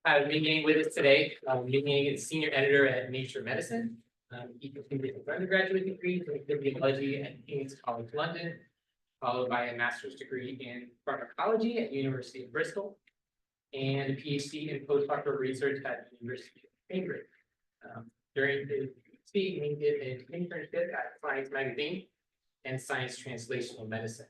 have Ming Yang with us today. Ming Yang is senior editor at Nature Medicine. He completed his undergraduate degree in epidemiology at King's College London, followed by a master's degree in pharmacology at University of Bristol, and a PhD in postdoctoral research at the University of Cambridge. During his PhD, Ming did an internship at Science Magazine and Science Translational Medicine.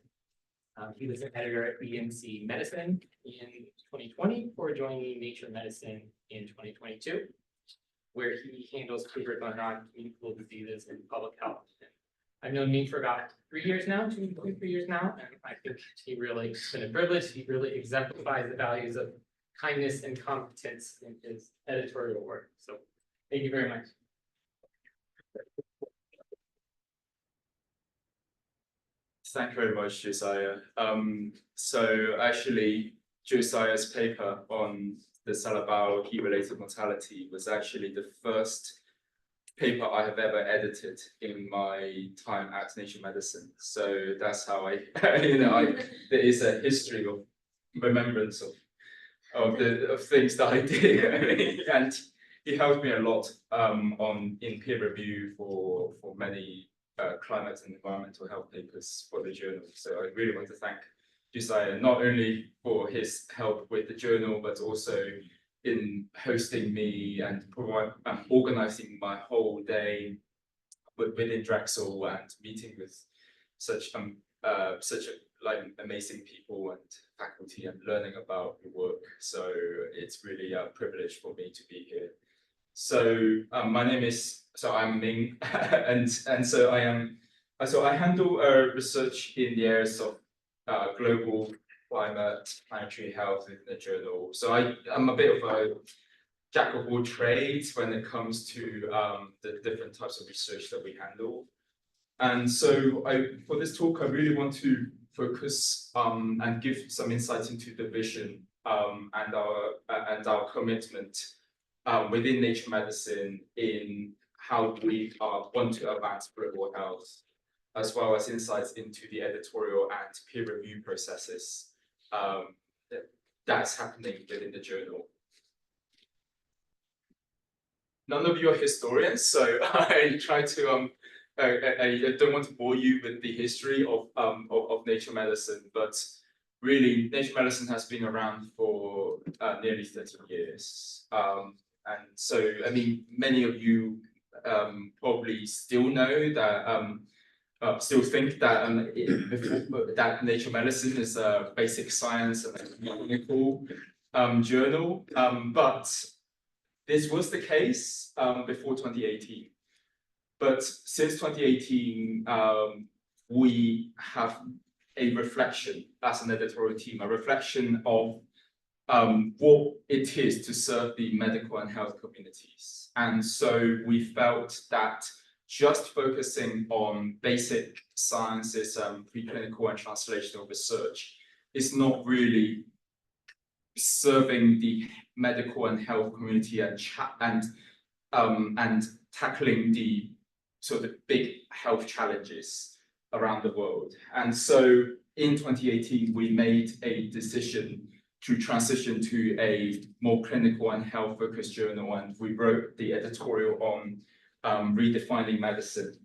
He was an editor at BMC Medicine in 2020 before joining Nature Medicine in 2022, where he handles papers on non-communicable diseases and public health. I've known Ming for about 3 years now, 2.3 years now, and I think it's been a privilege. He really exemplifies the values of kindness and competence in his editorial work. So thank you very much. Thank you very much, Josiah. So actually, Josiah's paper on the Salurba heat-related mortality was actually the first paper I have ever edited in my time at Nature Medicine. So that's how there is a history of remembrance of things that I did, and he helped me a lot in peer review for many climate and environmental health papers for the journal. So I really want to thank Josiah not only for his help with the journal, but also in hosting me and organizing my whole day within Drexel and meeting with such amazing people and faculty and learning about the work. So it's really a privilege for me to be here. So I'm Ming, and so I handle research in the areas of global climate, planetary health in the journal. So I'm a bit of a jack of all trades when it comes to the different types of research that we handle. And so for this talk, I really want to focus and give some insight into the vision and our commitment within Nature Medicine in how we want to advance global health, as well as insights into the editorial and peer review processes that's happening within the journal. None of you are historians, so I try to I don't want to bore you with the history of Nature Medicine, but really Nature Medicine has been around for nearly 30 years. And so, I mean, many of you probably still know that, still think that that Nature Medicine is a basic science and a clinical journal, but this was the case before 2018. But since 2018, we have a reflection as an editorial team, a reflection of what it is to serve the medical and health communities. And so we felt that just focusing on basic sciences, preclinical and translational research is not really serving the medical and health community and tackling the sort of big health challenges around the world. And so in 2018, we made a decision to transition to a more clinical and health-focused journal, and we wrote the editorial on redefining medicine.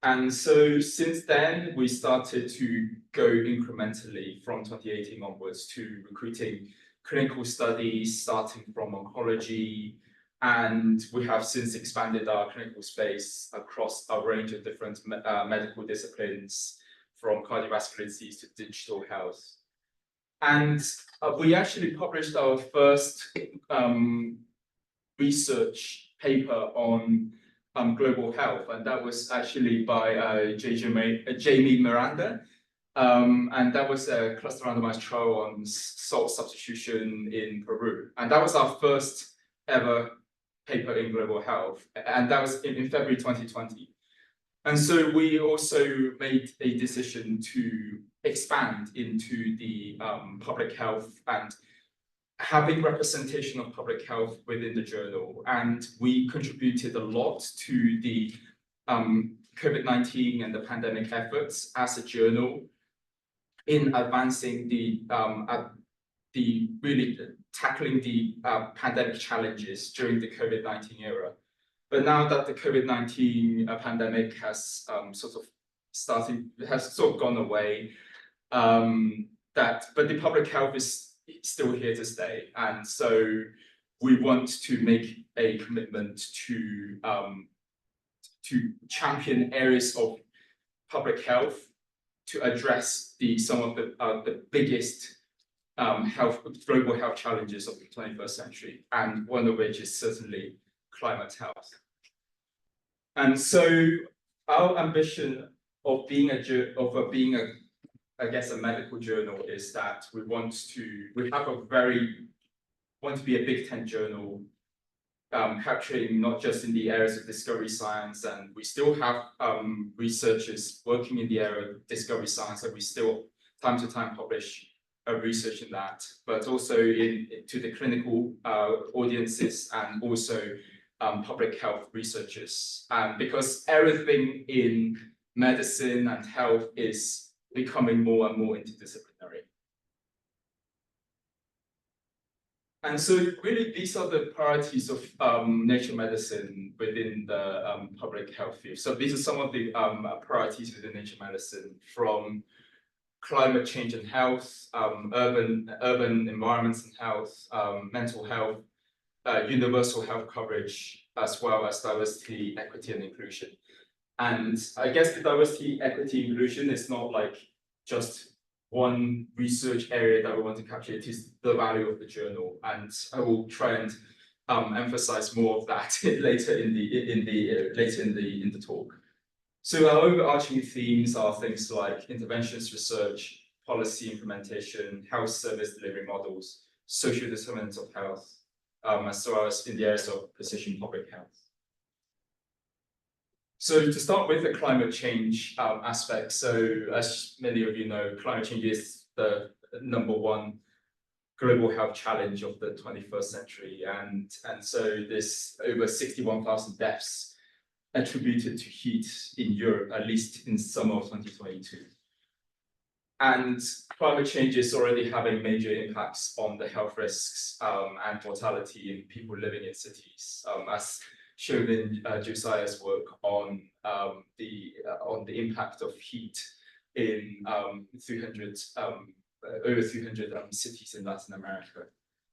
And so since then, we started to go incrementally from 2018 onwards to recruiting clinical studies, starting from oncology, and we have since expanded our clinical space across a range of different medical disciplines, from cardiovascular disease to digital health. And we actually published our first research paper on global health, and that was actually by Jamie Miranda, and that was a cluster randomized trial on salt substitution in Peru, and that was our first ever paper in global health, and that was in February 2020. And so we also made a decision to expand into the public health and having representation of public health within the journal. And we contributed a lot to the COVID-19 and the pandemic efforts as a journal. in advancing really tackling the pandemic challenges during the COVID-19 era. But now that the COVID-19 pandemic has sort of gone away, but the public health is still here to stay, and so we want to make a commitment to champion areas of public health to address some of the biggest global health challenges of the 21st century, and one of which is certainly climate health. And so our ambition of being I guess a medical journal is that we want to be a Big 10 journal, capturing not just in the areas of discovery science, and we still have researchers working in the area of discovery science, and we still time to time publish research in that, but also to the clinical audiences, and also public health researchers, because everything in medicine and health is becoming more and more interdisciplinary. And so really these are the priorities of Nature Medicine within the public health field. So these are some of the priorities within Nature Medicine, from climate change and health, urban environments and health, mental health, universal health coverage, as well as diversity, equity, and inclusion. And I guess the diversity, equity, inclusion is not like just one research area that we want to capture. It is the value of the journal, and I will try and emphasize more of that later in the talk. So our overarching themes are things like interventions research, policy implementation, health service delivery models, social determinants of health, as well as in the areas of precision public health. So to start with the climate change aspect, so as many of you know, climate change is the #1 global health challenge of the 21st century, and so there's over 61,000 deaths attributed to heat in Europe, at least in summer of 2022. And climate change is already having major impacts on the health risks and mortality in people living in cities, as shown in Josiah's work on the impact of heat in over 300 cities in Latin America.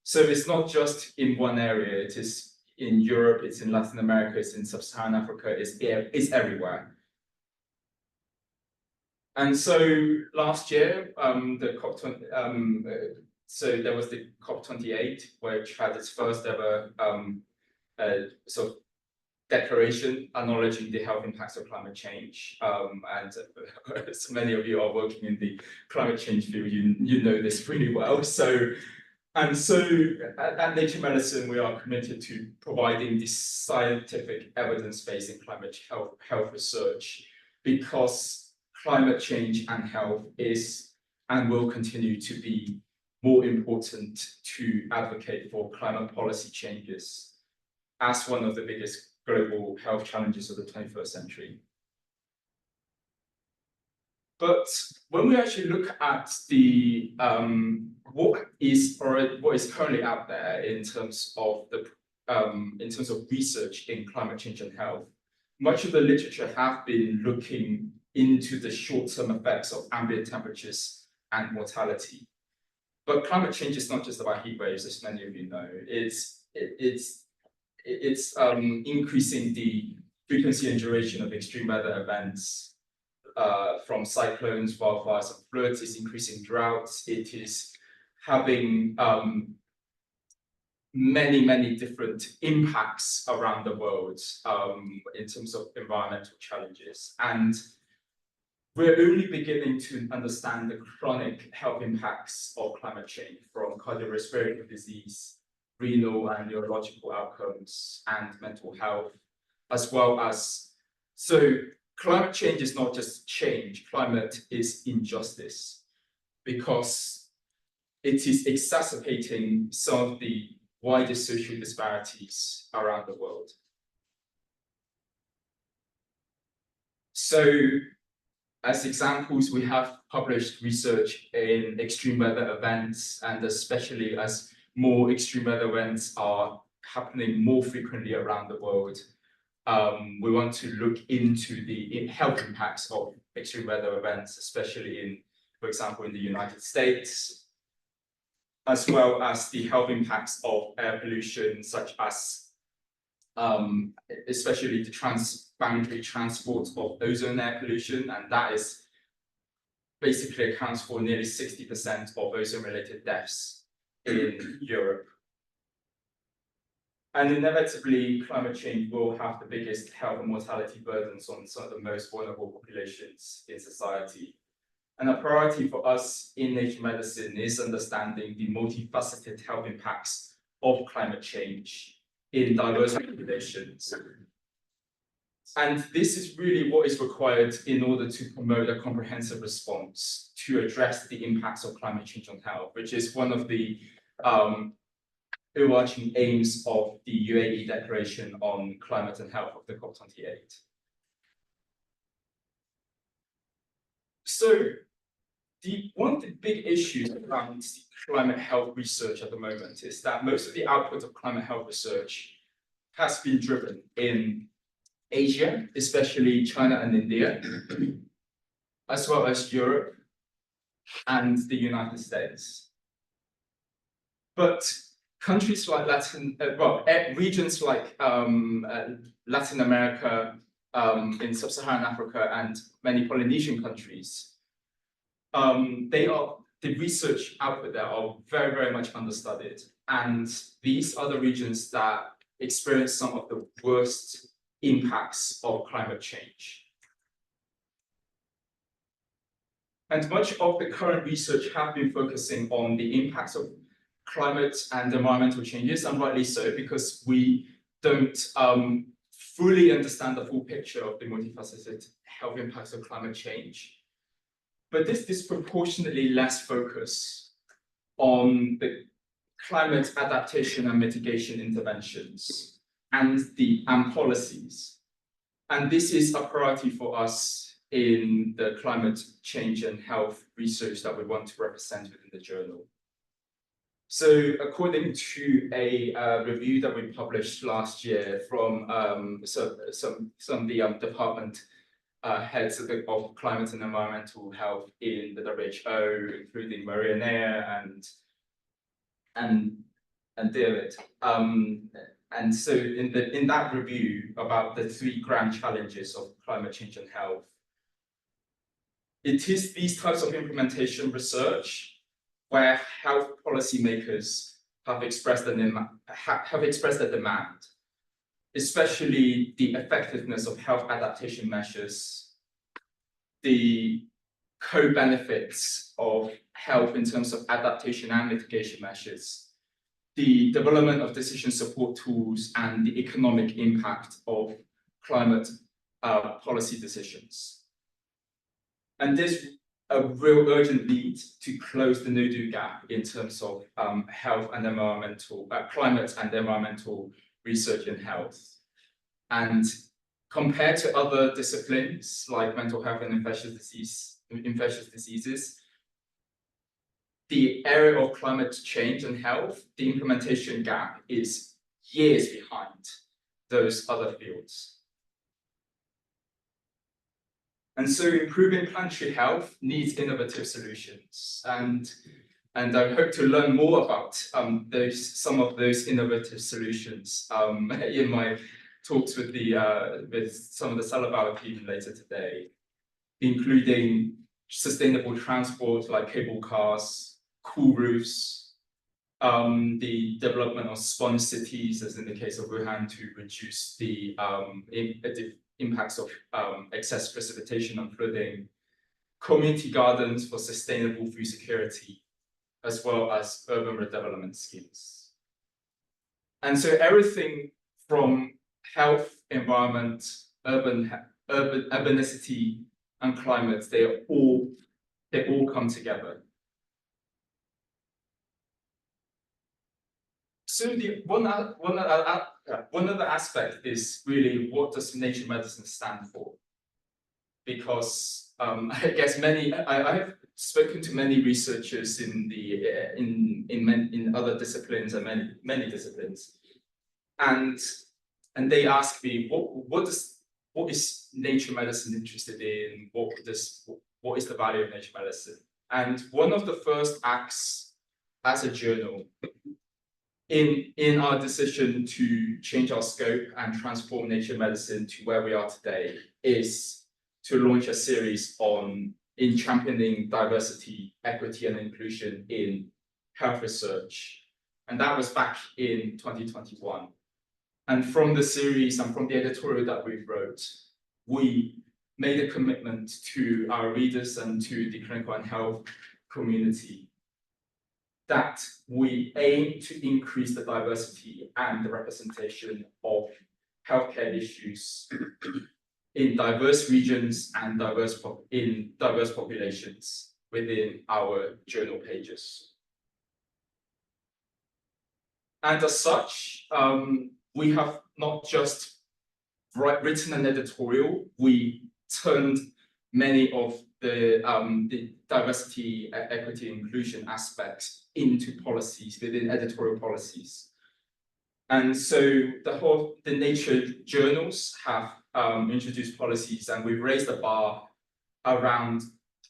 So it's not just in one area, it is in Europe, it's in Latin America, it's in Sub-Saharan Africa, it's everywhere. And so last year, so there was the COP28, which had its first ever sort of declaration acknowledging the health impacts of climate change. And so many of you are working in the climate change field, you know this really well. So at Nature Medicine, we are committed to providing this scientific evidence base in climate health research, because climate change and health is and will continue to be more important to advocate for climate policy changes as one of the biggest global health challenges of the 21st century. But when we actually look at the what is currently out there in terms of research in climate change and health, much of the literature have been looking into the short-term effects of ambient temperatures and mortality. But climate change is not just about heat waves, as many of you know. It's increasing the frequency and duration of extreme weather events, from cyclones, wildfires, and floods. It's increasing droughts. It is having many different impacts around the world in terms of environmental challenges. And we're only beginning to understand the chronic health impacts of climate change, from cardiorespiratory disease, renal and neurological outcomes, and mental health, as well as, so climate change is not just change, climate is injustice, because it is exacerbating some of the widest social disparities around the world. So as examples, we have published research in extreme weather events, and especially as more extreme weather events are happening more frequently around the world, we want to look into the health impacts of extreme weather events, especially in, for example, in the United States, as well as the health impacts of air pollution, such as especially the transboundary transport of ozone air pollution, and that is basically accounts for nearly 60% of ozone-related deaths in Europe. And inevitably, climate change will have the biggest health and mortality burdens on some of the most vulnerable populations in society. And a priority for us in nature medicine is understanding the multifaceted health impacts of climate change in diverse populations. And this is really what is required in order to promote a comprehensive response to address the impacts of climate change on health, which is one of the overarching aims of the UAE Declaration on Climate and Health of the COP28. So, one of the big issues around climate health research at the moment is that most of the output of climate health research has been driven in Asia, especially China and India, as well as Europe and the United States. But countries like regions like Latin America, in sub-Saharan Africa, and many Polynesian countries, the research output there are very, very much understudied. And these are the regions that experience some of the worst impacts of climate change. And much of the current research have been focusing on the impacts of climate and environmental changes, and rightly so, because we don't fully understand the full picture of the multifaceted health impacts of climate change. But this disproportionately less focus on the climate adaptation and mitigation interventions and policies. And this is a priority for us in the climate change and health research that we want to represent within the journal. So according to a review that we published last year from some of the department heads of climate and environmental health in the WHO, including Maria Nair and David. And so in that review about the 3 grand challenges of climate change and health, it is these types of implementation research where health policymakers have expressed a demand, especially the effectiveness of health adaptation measures, the co-benefits of health in terms of adaptation and mitigation measures, the development of decision support tools, and the economic impact of climate policy decisions. And there's a real urgent need to close the no-do gap in terms of health and environmental, climate and environmental research in health. And compared to other disciplines like mental health and infectious diseases, the area of climate change and health, the implementation gap is years behind those other fields. And so improving planetary health needs innovative solutions. And I hope to learn more about some of those innovative solutions in my talks with some of the SALURBAL team later today, including sustainable transport like cable cars, cool roofs, the development of sponge cities, as in the case of Wuhan, to reduce the impacts of excess precipitation and flooding, community gardens for sustainable food security, as well as urban redevelopment schemes. And so everything from health, environment, urbanicity, and climate, they all come together. So the one other aspect is really, what does nature medicine stand for? Because I guess I have spoken to many researchers in the in other disciplines and many disciplines, and they ask me what is nature medicine interested in? What is the value of nature medicine? And one of the first acts as a journal in our decision to change our scope and transform nature medicine to where we are today is to launch a series in championing diversity, equity, and inclusion in health research. And that was back in 2021. And from the series and from the editorial that we wrote, we made a commitment to our readers and to the clinical and health community that we aim to increase the diversity and the representation of healthcare issues in diverse regions and diverse populations within our journal pages. And as such, we have not just written an editorial, we turned many of the diversity, equity, inclusion aspects into policies within editorial policies. And so the nature journals have introduced policies, and we've raised the bar around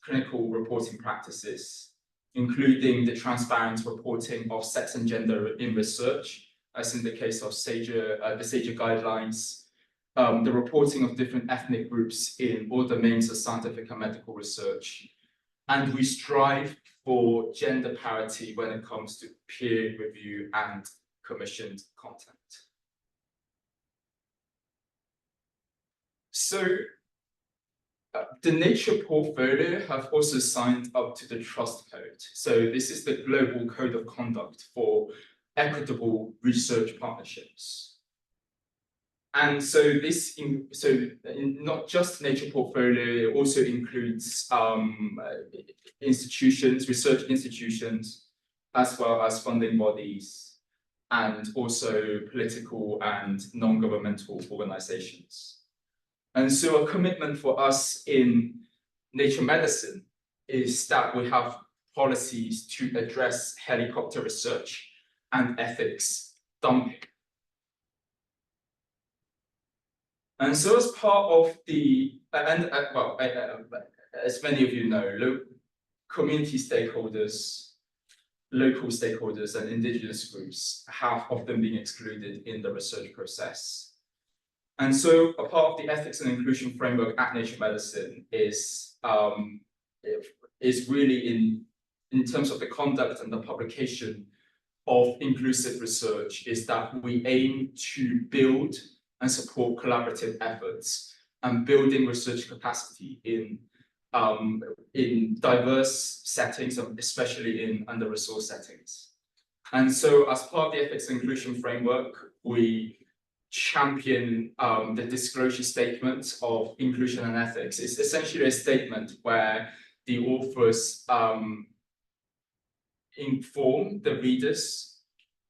clinical reporting practices, including the transparent reporting of sex and gender in research, as in the case of the SAGE guidelines, the reporting of different ethnic groups in all domains of scientific and medical research. And we strive for gender parity when it comes to peer review and commissioned content. So the Nature portfolio have also signed up to the Trust Code. So this is the global code of conduct for equitable research partnerships. And so not just Nature portfolio, it also includes institutions, research institutions, as well as funding bodies, and also political and non-governmental organizations. And so a commitment for us in nature medicine is that we have policies to address helicopter research and ethics dumping. And so as part of the, as many of you know, community stakeholders, local stakeholders and indigenous groups have often been excluded in the research process. And so a part of the ethics and inclusion framework at Nature Medicine is really in terms of the conduct and the publication of inclusive research, is that we aim to build and support collaborative efforts and building research capacity in diverse settings, especially in under-resourced settings. And so as part of the ethics and inclusion framework, we champion the disclosure statement of inclusion and ethics. It's essentially a statement where the authors inform the readers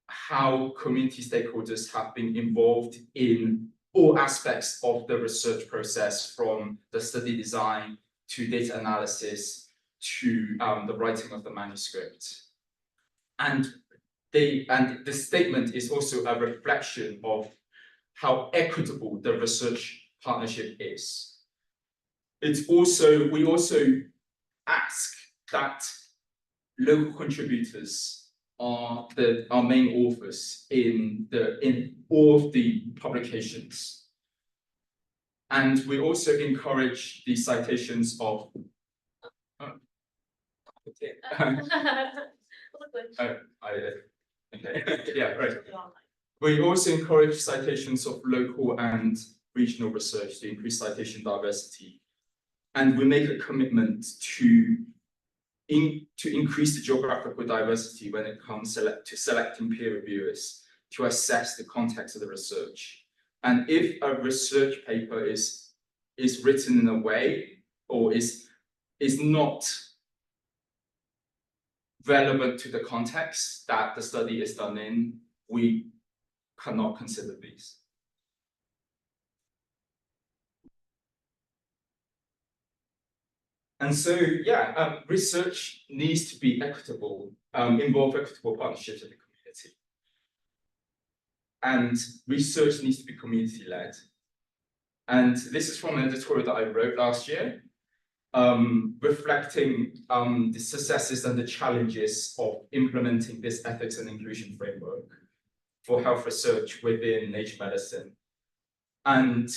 how community stakeholders have been involved in all aspects of the research process, from the study design to data analysis to the writing of the manuscript. And the statement is also a reflection of how equitable the research partnership is. We also ask that local contributors are our main authors in all of the publications. And we also encourage the citations of okay, yeah, right. We also encourage citations of local and regional research to increase citation diversity. And we make a commitment to increase the geographical diversity when it comes to selecting peer reviewers to assess the context of the research. And if a research paper is written in a way or is not relevant to the context that the study is done in, we cannot consider these. And so, yeah, research needs to be equitable, involve equitable partnerships in the community. And research needs to be community-led. And this is from an editorial that I wrote last year, reflecting the successes and the challenges of implementing this ethics and inclusion framework for health research within nature medicine. And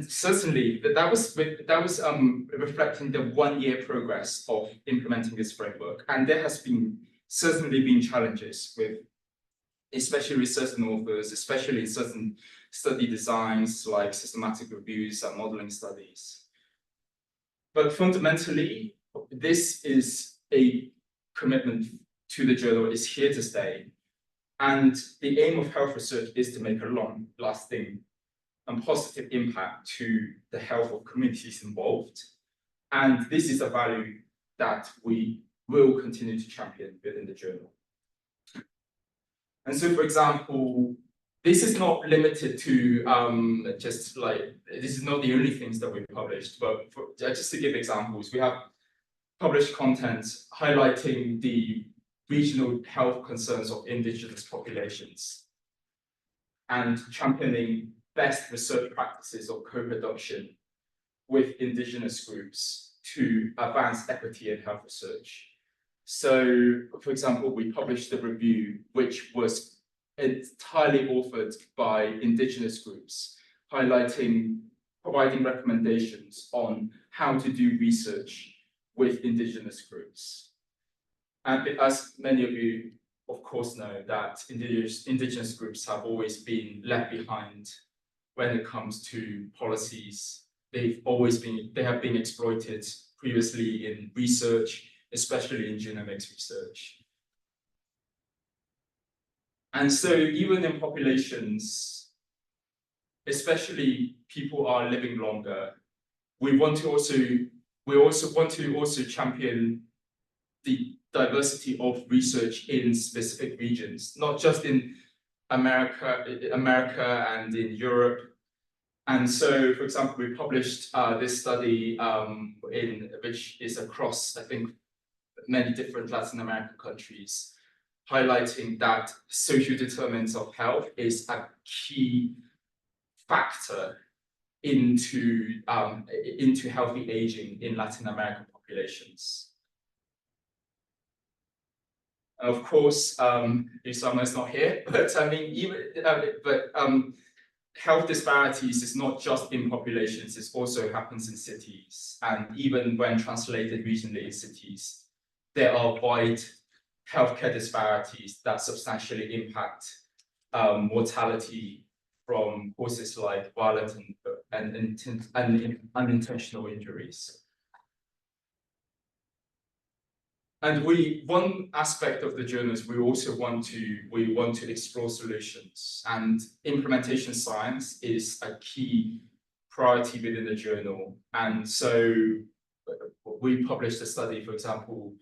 certainly that was reflecting the 1-year progress of implementing this framework. And there has certainly been challenges with, especially with certain authors, especially in certain study designs like systematic reviews and modeling studies. But fundamentally, this is a commitment to the journal, is here to stay. And the aim of health research is to make a long-lasting and positive impact to the health of communities involved. And this is a value that we will continue to champion within the journal. And so, for example, this is not limited to this is not the only things that we published, but just to give examples, we have published content highlighting the regional health concerns of indigenous populations and championing best research practices of co-production with indigenous groups to advance equity in health research. So, for example, we published a review which was entirely authored by indigenous groups, providing recommendations on how to do research with indigenous groups. And as many of you, of course, know, that indigenous groups have always been left behind when it comes to policies. They have been exploited previously in research, especially in genomics research. And so even in populations, especially people are living longer, we also want to champion the diversity of research in specific regions, not just in America and in Europe. And so, for example, we published this study which is across, I think, many different Latin American countries, highlighting that social determinants of health is a key factor into healthy aging in Latin American populations. Of course, Usama's not here, but I mean, health disparities is not just in populations, it also happens in cities. And even when translated regionally in cities, there are wide healthcare disparities that substantially impact mortality from causes like violent and unintentional injuries. And one aspect of the journal is we want to explore solutions, and implementation science is a key priority within the journal. And so we published a study, for example,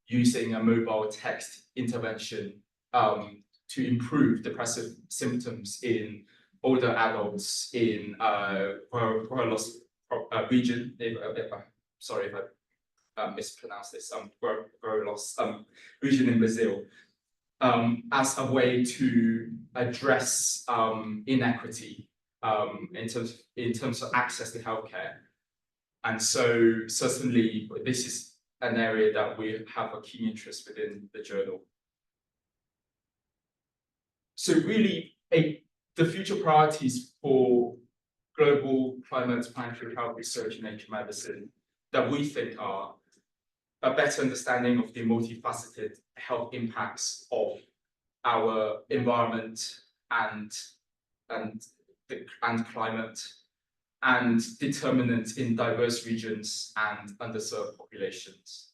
using a mobile text intervention to improve depressive symptoms in older adults in Guarulhos region. Sorry if I mispronounced this. Guarulhos region in Brazil, as a way to address inequity in terms of access to healthcare. And so certainly this is an area that we have a keen interest within the journal. So really, the future priorities for global climate, planetary health research in nature medicine that we think are a better understanding of the multifaceted health impacts of our environment and climate, and determinants in diverse regions and underserved populations.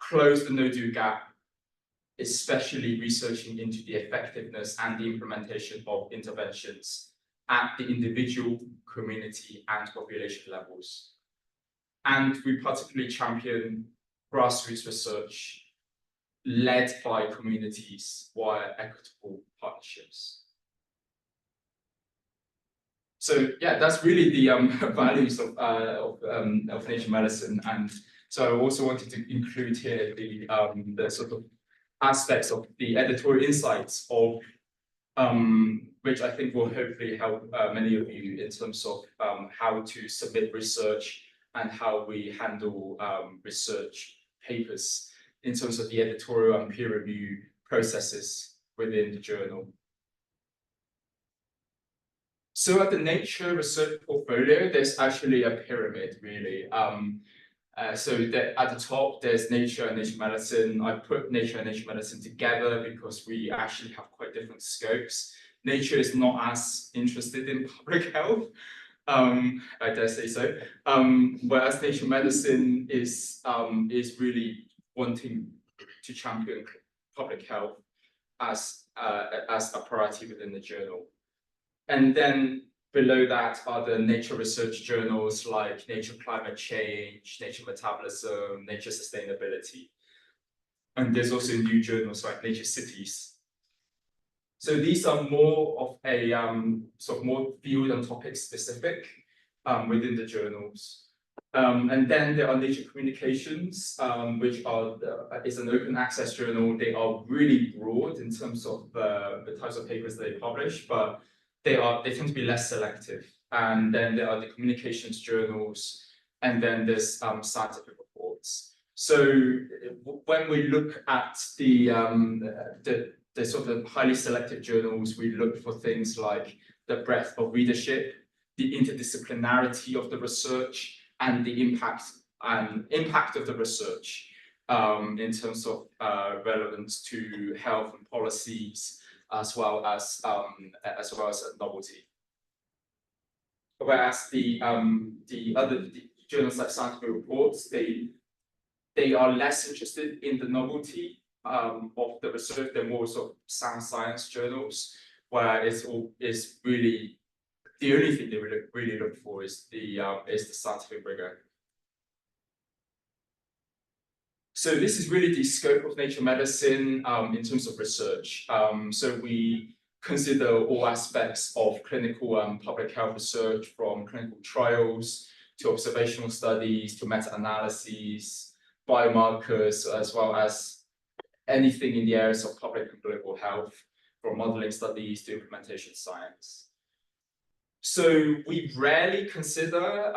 Close the no-do gap, especially researching into the effectiveness and the implementation of interventions at the individual, community, and population levels. And we particularly champion grassroots research led by communities via equitable partnerships. So yeah, that's really the values of nature medicine, and So I also wanted to include here the sort of aspects of the editorial insights of which I think will hopefully help many of you in terms of how to submit research and how we handle research papers in terms of the editorial and peer review processes within the journal. So at the Nature Research portfolio, there's actually a pyramid, really. So that at the top, there's Nature and Nature Medicine. I put Nature and Nature Medicine together because we actually have quite different scopes. Nature is not as interested in public health, I dare say so. Whereas Nature Medicine is really wanting to champion public health as a priority within the journal. And then below that are the nature research journals like Nature Climate Change, Nature Metabolism, Nature Sustainability. And there's also new journals like Nature Cities. So these are more of a sort of more field and topic specific within the journals. And then there are Nature Communications, which is an open access journal. They are really broad in terms of the types of papers they publish, but they tend to be less selective. And then there are the communications journals, and then there's scientific reports. So when we look at the sort of highly selective journals, we look for things like the breadth of readership, the interdisciplinarity of the research, and the impact of the research in terms of relevance to health and policies, as well as novelty. Whereas the journals like scientific reports, they are less interested in the novelty of the research. They're more sort of sound science journals, where it's really the only thing they really look for is the scientific rigor. So this is really the scope of Nature Medicine in terms of research. So we consider all aspects of clinical and public health research, from clinical trials to observational studies to meta-analyses, biomarkers, as well as anything in the areas of public and global health, from modeling studies to implementation science. So we rarely consider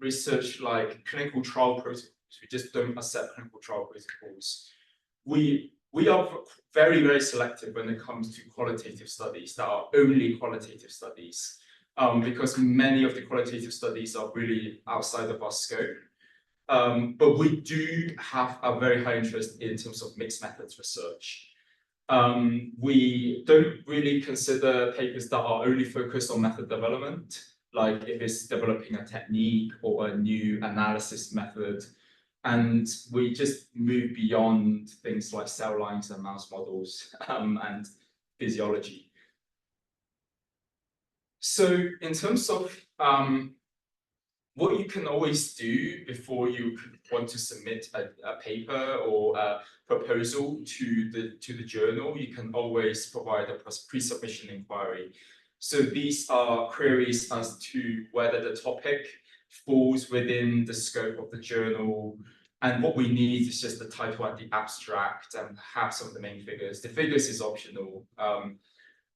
research like clinical trial protocols. We just don't accept clinical trial protocols. We are very, very selective when it comes to qualitative studies that are only qualitative studies, because many of the qualitative studies are really outside of our scope. But we do have a very high interest in terms of mixed methods research. We don't really consider papers that are only focused on method development, like if it's developing a technique or a new analysis method. And we just move beyond things like cell lines and mouse models and physiology. So in terms of what you can always do before you want to submit a paper or a proposal to the journal, you can always provide a pre-submission inquiry. So these are queries as to whether the topic falls within the scope of the journal. And what we need is just the title and the abstract and perhaps some of the main figures. The figures is optional.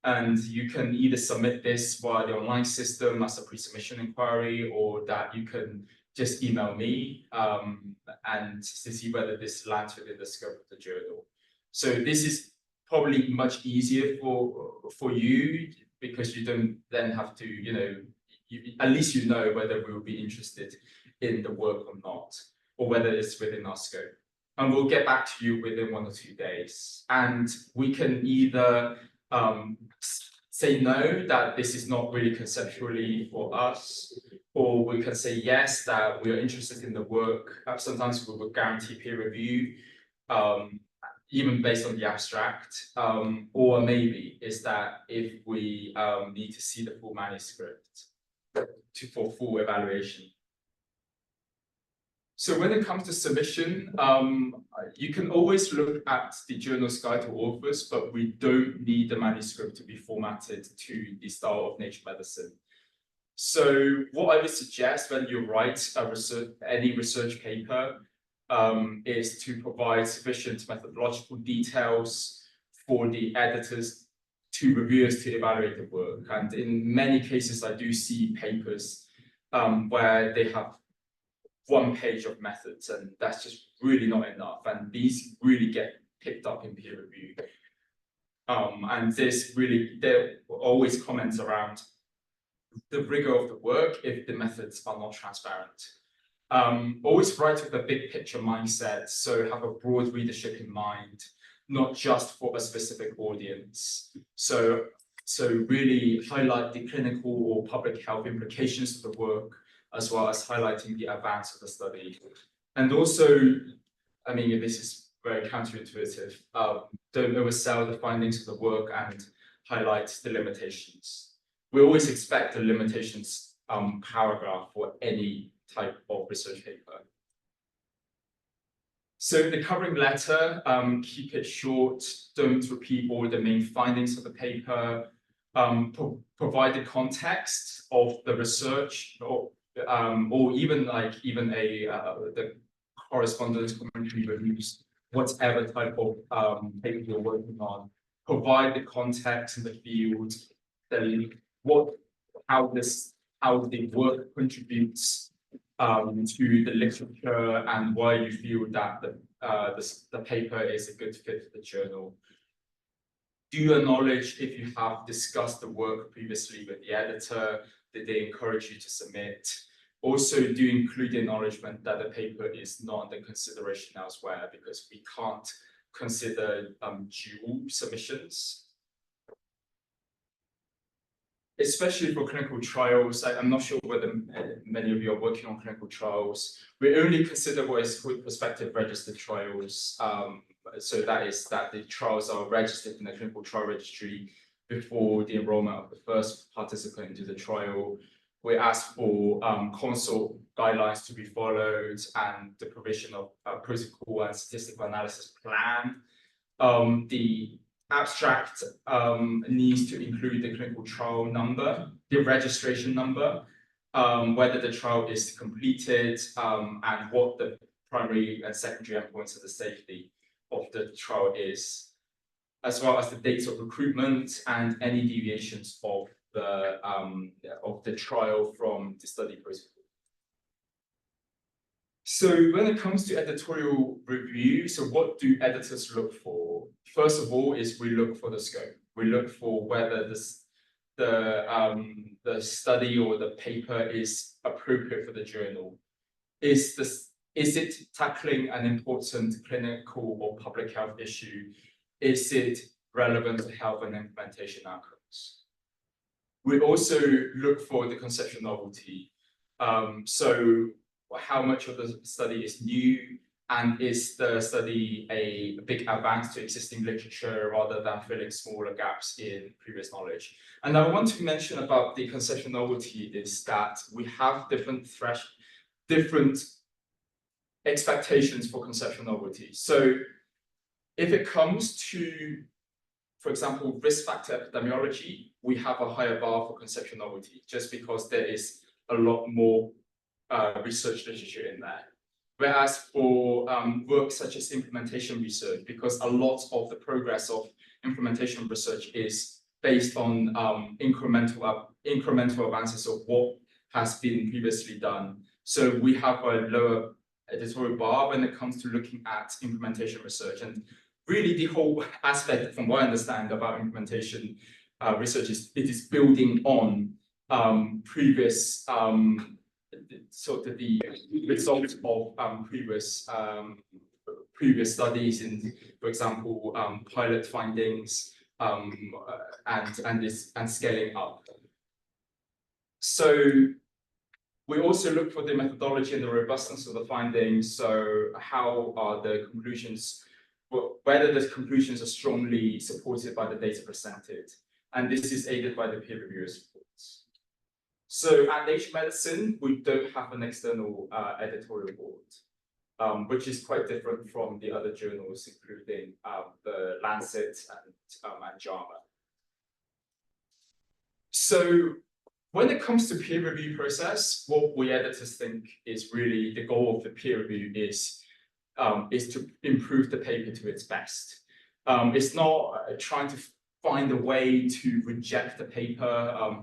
And you can either submit this via the online system as a pre-submission inquiry, or that you can just email me and to see whether this lands within the scope of the journal. So this is probably much easier for you, because you don't then have to, at least you know whether we will be interested in the work or not, or whether it's within our scope. And we'll get back to you within 1 or 2 days. And we can either say no, that this is not really conceptually for us, or we can say yes, that we are interested in the work. Sometimes we will guarantee peer review, even based on the abstract, or maybe is that if we need to see the full manuscript for full evaluation. So when it comes to submission, you can always look at the journal's guide to authors, but we don't need the manuscript to be formatted to the style of Nature Medicine. So what I would suggest when you write any research paper, is to provide sufficient methodological details for the editors to reviewers to evaluate the work. And in many cases, I do see papers where they have 1 page of methods, and that's just really not enough. And these really get picked up in peer review. And there are always comments around the rigor of the work if the methods are not transparent. Always write with a big picture mindset, so have a broad readership in mind, not just for a specific audience. So really highlight the clinical or public health implications of the work, as well as highlighting the advance of the study. And also, I mean, this is very counterintuitive. Don't oversell the findings of the work and highlight the limitations. We always expect the limitations paragraph for any type of research paper. So the covering letter, keep it short, don't repeat all the main findings of the paper, provide the context of the research, or even the correspondence, commentary, reviews, whatever type of paper you're working on. Provide the context in the field, how the work contributes to the literature, and why you feel that the paper is a good fit for the journal. Do acknowledge if you have discussed the work previously with the editor, did they encourage you to submit? Also, do include the acknowledgement that the paper is not under consideration elsewhere, because we can't consider dual submissions. Especially for clinical trials, I'm not sure whether many of you are working on clinical trials. We only consider what is called prospective registered trials. So that is that the trials are registered in the clinical trial registry before the enrollment of the first participant into the trial. We ask for consult guidelines to be followed and the provision of a protocol and statistical analysis plan. The abstract needs to include the clinical trial number, the registration number, whether the trial is completed, and what the primary and secondary endpoints of the safety of the trial is, as well as the dates of recruitment and any deviations of the trial from the study protocol. So when it comes to editorial review, so what do editors look for? First of all, is we look for the scope. We look for whether the study or the paper is appropriate for the journal. Is it tackling an important clinical or public health issue? Is it relevant to health and implementation outcomes? We also look for the conceptual novelty. So how much of the study is new, and is the study a big advance to existing literature rather than filling smaller gaps in previous knowledge? And I want to mention about the conceptual novelty is that we have different expectations for conceptual novelty. So if it comes to, for example, risk factor epidemiology, we have a higher bar for conceptual novelty, just because there is a lot more research literature in there. Whereas for work such as implementation research, because a lot of the progress of implementation research is based on incremental advances of what has been previously done. So we have a lower editorial bar when it comes to looking at implementation research. And really the whole aspect, from what I understand about implementation research, is it is building on previous sort of the results of previous studies in, for example, pilot findings and scaling up. So we also look for the methodology and the robustness of the findings. So how are the conclusions, whether the conclusions are strongly supported by the data presented, and this is aided by the peer reviewers' reports. So at Nature Medicine, we don't have an external editorial board, which is quite different from the other journals, including the Lancet and JAMA. So when it comes to peer review process, what we editors think is really the goal of the peer review is is to improve the paper to its best. It's not trying to find a way to reject the paper.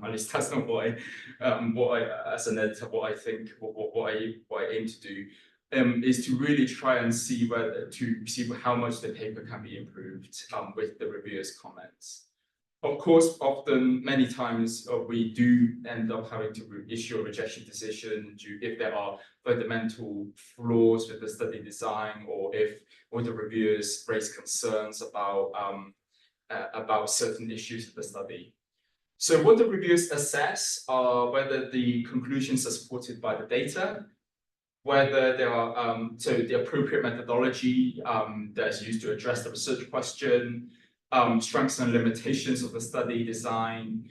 At least that's not what I as an editor, what I think, what I aim to do. Is to really try and see how much the paper can be improved with the reviewers' comments. Of course, many times we do end up having to issue a rejection decision if there are fundamental flaws with the study design, or if the reviewers raise concerns about certain issues of the study. So what the reviewers assess are whether the conclusions are supported by the data, whether there are the appropriate methodology that is used to address the research question, strengths and limitations of the study design,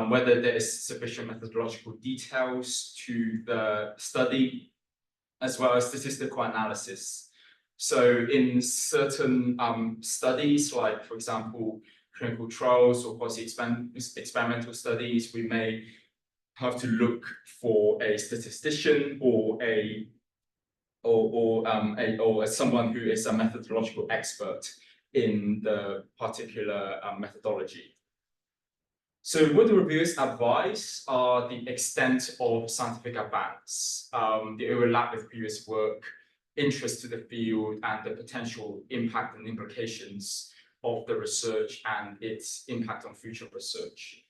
whether there is sufficient methodological details to the study, as well as statistical analysis. So in certain studies, like for example, clinical trials or quasi-experimental studies, we may have to look for a statistician or someone who is a methodological expert in the particular methodology. So what the reviewers advise are the extent of scientific advance, the overlap with previous work, interest to the field, and the potential impact and implications of the research and its impact on future research.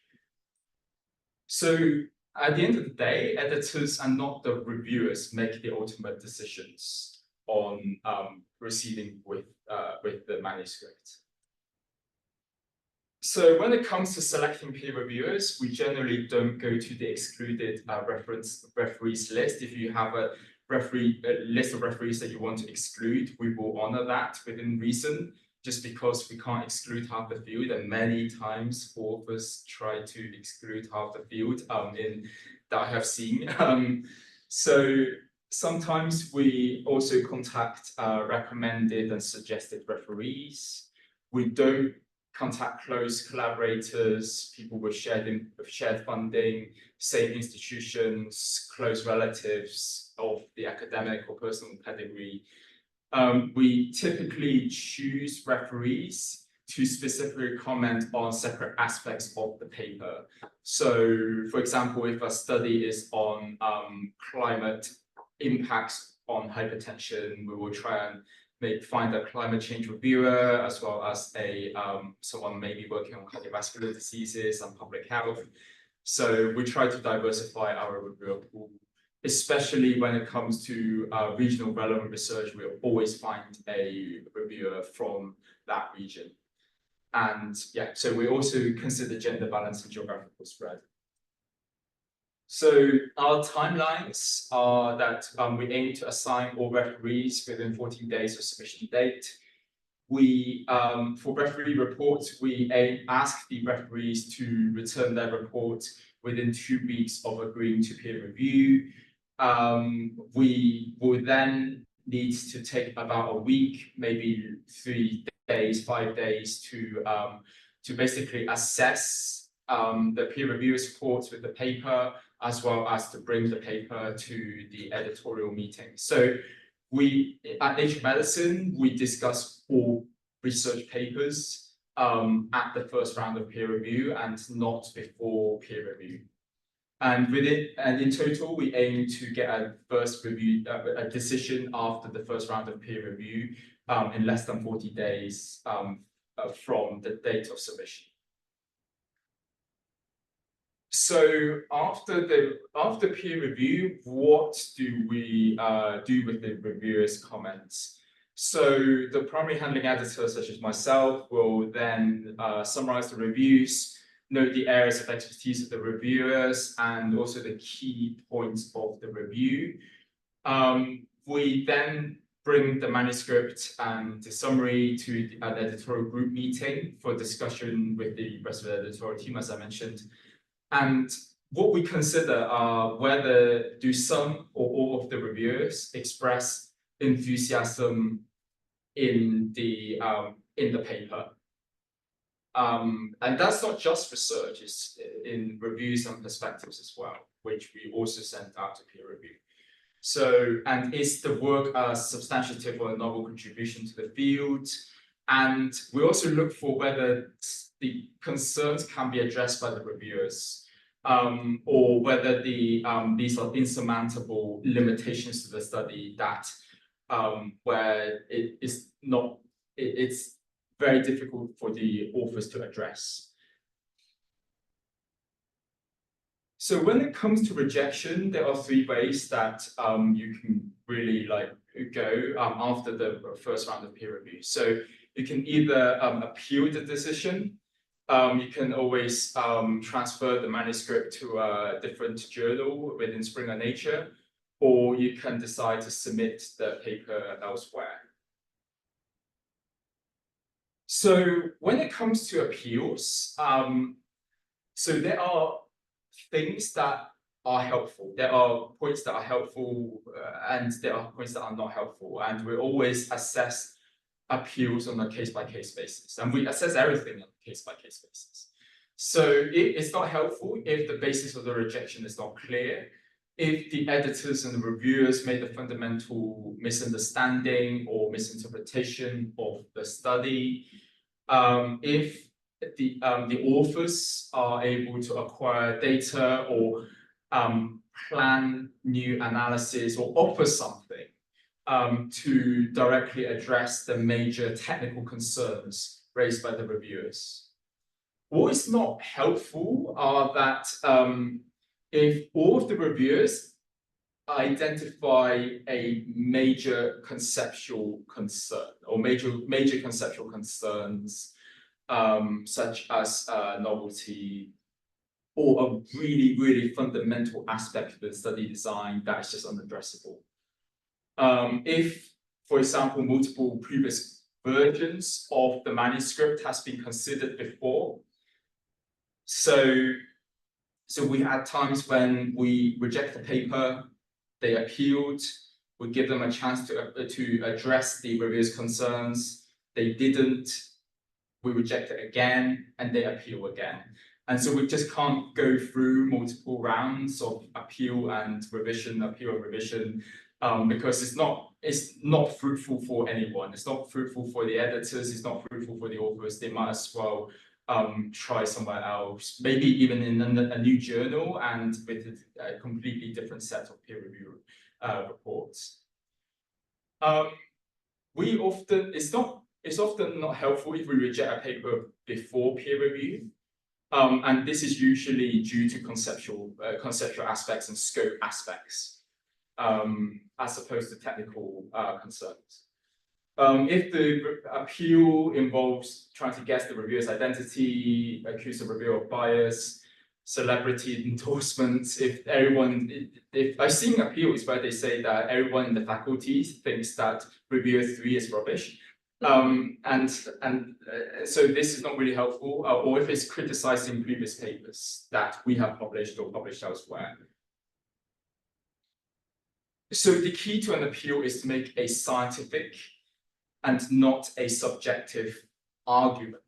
So at the end of the day, editors and not the reviewers make the ultimate decisions on proceeding with the manuscript. So when it comes to selecting peer reviewers, we generally don't go to the excluded referees list. If you have a list of referees that you want to exclude, we will honor that within reason, just because we can't exclude half the field, and many times authors try to exclude half the field that I have seen. So sometimes we also contact recommended and suggested referees. We don't contact close collaborators, people with shared funding, same institutions, close relatives of the academic or personal pedigree. We typically choose referees to specifically comment on separate aspects of the paper. So, for example, if a study is on climate impacts on hypertension, we will try and find a climate change reviewer, as well as someone maybe working on cardiovascular diseases and public health. So we try to diversify our reviewer pool, especially when it comes to regional relevant research. We'll always find a reviewer from that region. And yeah, so we also consider gender balance and geographical spread. So our timelines are that we aim to assign all referees within 14 days of submission date. We, for referee reports, we ask the referees to return their report within 2 weeks of agreeing to peer review. We will then need to take about a week, maybe 3 days, 5 days to basically assess the peer reviewers' reports with the paper, as well as to bring the paper to the editorial meeting. So at Nature Medicine, we discuss all research papers at the first round of peer review and not before peer review. And in total, we aim to get a decision after the first round of peer review in less than 40 days from the date of submission. So after peer review, what do we do with the reviewers' comments? So the primary handling editor, such as myself, will then summarize the reviews, note the areas of expertise of the reviewers, and also the key points of the review. We then bring the manuscript and the summary to an editorial group meeting for discussion with the rest of the editorial team, as I mentioned. And what we consider are whether do some or all of the reviewers express enthusiasm in the paper. And that's not just research, it's in reviews and perspectives as well, which we also send out to peer review. So, and is the work a substantive or a novel contribution to the field? And we also look for whether the concerns can be addressed by the reviewers, or whether these are insurmountable limitations to the study that where it is not, it's very difficult for the authors to address. So when it comes to rejection, there are three ways that you can really go after the first round of peer review. So you can either appeal the decision. You can always transfer the manuscript to a different journal within Springer Nature, or you can decide to submit the paper elsewhere. So when it comes to appeals, so there are things that are helpful. There are points that are helpful, and there are points that are not helpful. And we always assess appeals on a case-by-case basis. And we assess everything on a case-by-case basis. So it's not helpful if the basis of the rejection is not clear, if the editors and the reviewers made a fundamental misunderstanding or misinterpretation of the study, if the authors are able to acquire data or plan new analysis or offer something to directly address the major technical concerns raised by the reviewers. What is not helpful are that if all of the reviewers identify a major conceptual concern or major conceptual concerns, such as novelty, or a really fundamental aspect of the study design that is just unaddressable. If, for example, multiple previous versions of the manuscript has been considered before, so we had times when we reject the paper, they appealed, we give them a chance to address the reviewers' concerns, they didn't, we reject it again, and they appeal again. And so we just can't go through multiple rounds of appeal and revision, because it's not fruitful for anyone. It's not fruitful for the editors, it's not fruitful for the authors. They might as well try somewhere else, maybe even in a new journal and with a completely different set of peer review reports. It's often not helpful if we reject a paper before peer review. And this is usually due to conceptual aspects and scope aspects, as opposed to technical concerns. If the appeal involves trying to guess the reviewer's identity, accuse the reviewer of bias, celebrity endorsements, if I've seen appeals where they say that everyone in the faculty thinks that reviewer 3 is rubbish. So this is not really helpful, or if it's criticizing previous papers that we have published or published elsewhere. So the key to an appeal is to make a scientific and not a subjective argument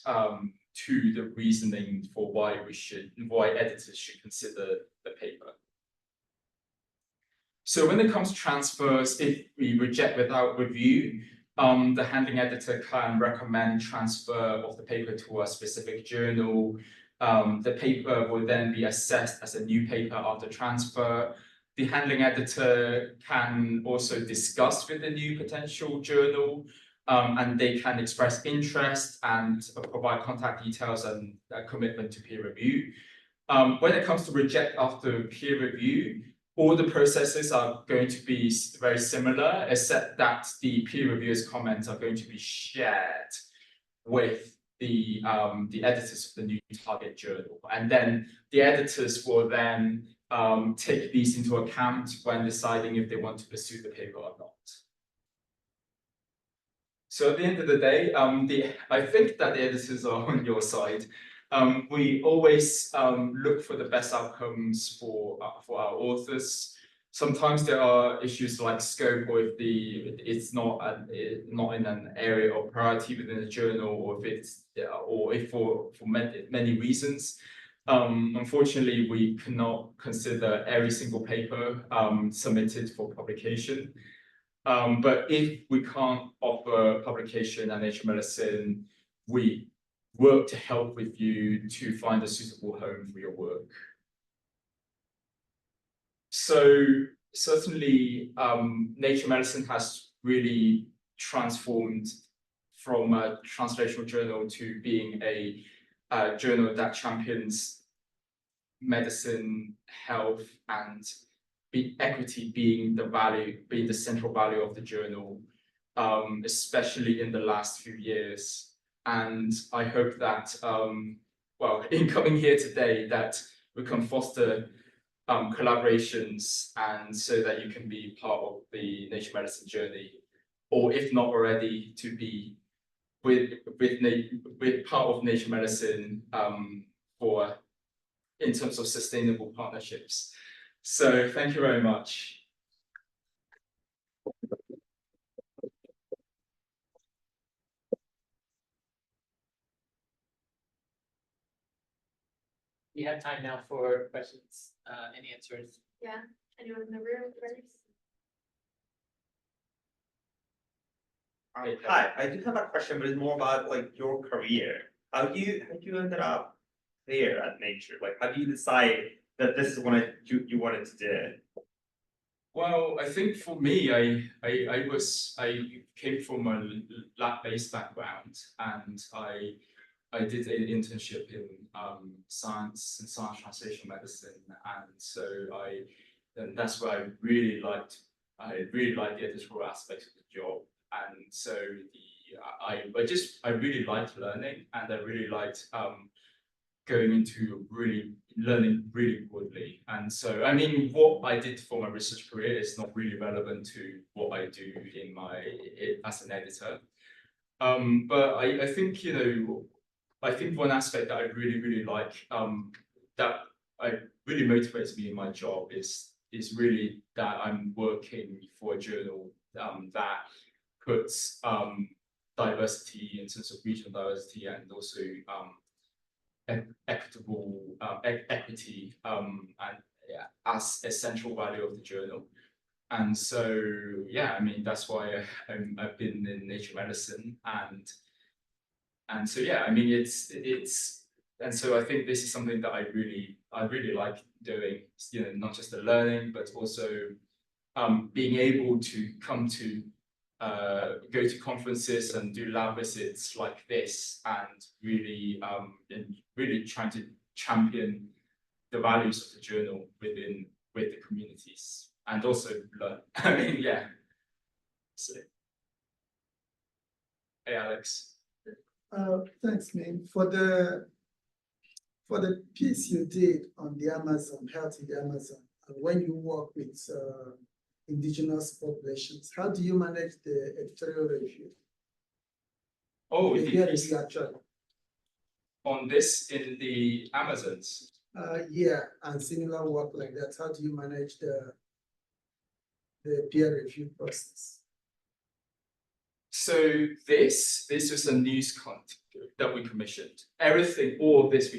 to the reasoning for why editors should consider the paper. So when it comes to transfers, if we reject without review, the handling editor can recommend transfer of the paper to a specific journal. The paper will then be assessed as a new paper after transfer. The handling editor can also discuss with the new potential journal, and they can express interest and provide contact details and a commitment to peer review. When it comes to reject after peer review, all the processes are going to be very similar, except that the peer reviewers' comments are going to be shared with the editors of the new target journal. And then the editors will then take these into account when deciding if they want to pursue the paper or not. So at the end of the day, I think that the editors are on your side. We always look for the best outcomes for our authors. Sometimes there are issues like scope, or if it's not in an area of priority within the journal, or if for many reasons. Unfortunately, we cannot consider every single paper submitted for publication. But if we can't offer publication in Nature Medicine, we work to help with you to find a suitable home for your work. So certainly, Nature Medicine has really transformed from a translational journal to being a journal that champions medicine, health, and equity being the central value of the journal, especially in the last few years. And I hope that, well, in coming here today, that we can foster collaborations, and so that you can be part of the Nature Medicine journey, or if not already, to be with part of Nature Medicine in terms of sustainable partnerships. So thank you very much. We have time now for questions and answers. Yeah, anyone in the room first? Hi, I do have a question, but it's more about like your career. How do you ended up there at Nature? Like, how do you decide that this is what you wanted to do? Well, I think for me, I came from a lab-based background, and I did an internship in science and science translational medicine, and so that's where I really liked the editorial aspects of the job, and so I really liked learning, and I really liked going into learning really broadly. And so, I mean, what I did for my research career is not really relevant to what I do as an editor. But I think, I think one aspect that I really like, that really motivates me in my job is really that I'm working for a journal that puts diversity in terms of regional diversity, and also equitable equity as a central value of the journal. And so, yeah, I mean, that's why I've been in Nature Medicine, and so, yeah, I mean, and so I think this is something that I really like doing, not just the learning, but also being able to come to go to conferences and do lab visits like this, and really trying to champion the values of the journal with the communities, and also learn. I mean, yeah. So, hey, Alex. Thanks, Ming. For the piece you did on the Amazon, health in the Amazon, and when you work with indigenous populations, how do you manage the editorial review? Oh, the peer review actually. On this in the Amazons. Yeah, and similar work like that. How do you manage the peer review process? So this was a news content that we commissioned. All of this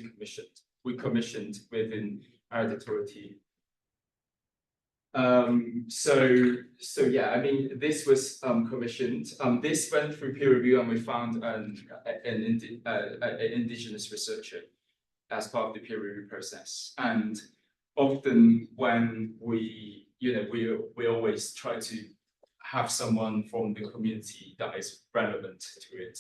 we commissioned within our editorial team. So yeah, I mean, this was commissioned. This went through peer review, and we found an indigenous researcher as part of the peer review process. And often when we always try to have someone from the community that is relevant to it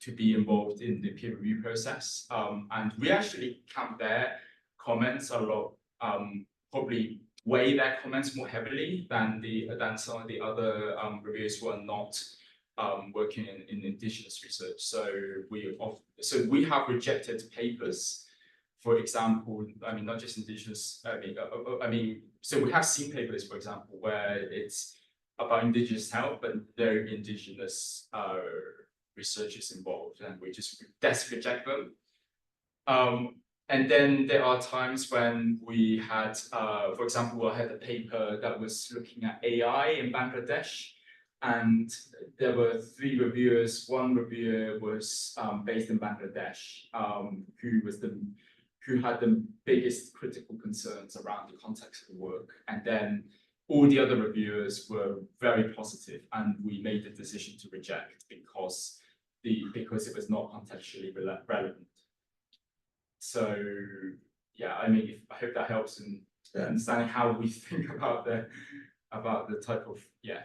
to be involved in the peer review process. And we actually count their comments a lot, probably weigh their comments more heavily than some of the other reviewers who are not working in indigenous research. So we have rejected papers, for example. I mean, not just indigenous. I mean, so we have seen papers, for example, where it's about indigenous health, but there are indigenous researchers involved, and we just reject them. And then there are times when we had, for example, I had a paper that was looking at AI in Bangladesh, and there were 3 reviewers. One reviewer was based in Bangladesh, who had the biggest critical concerns around the context of the work, and then all the other reviewers were very positive, and we made the decision to reject because it was not contextually relevant. So yeah, I mean, I hope that helps in understanding how we think about the type of Yeah,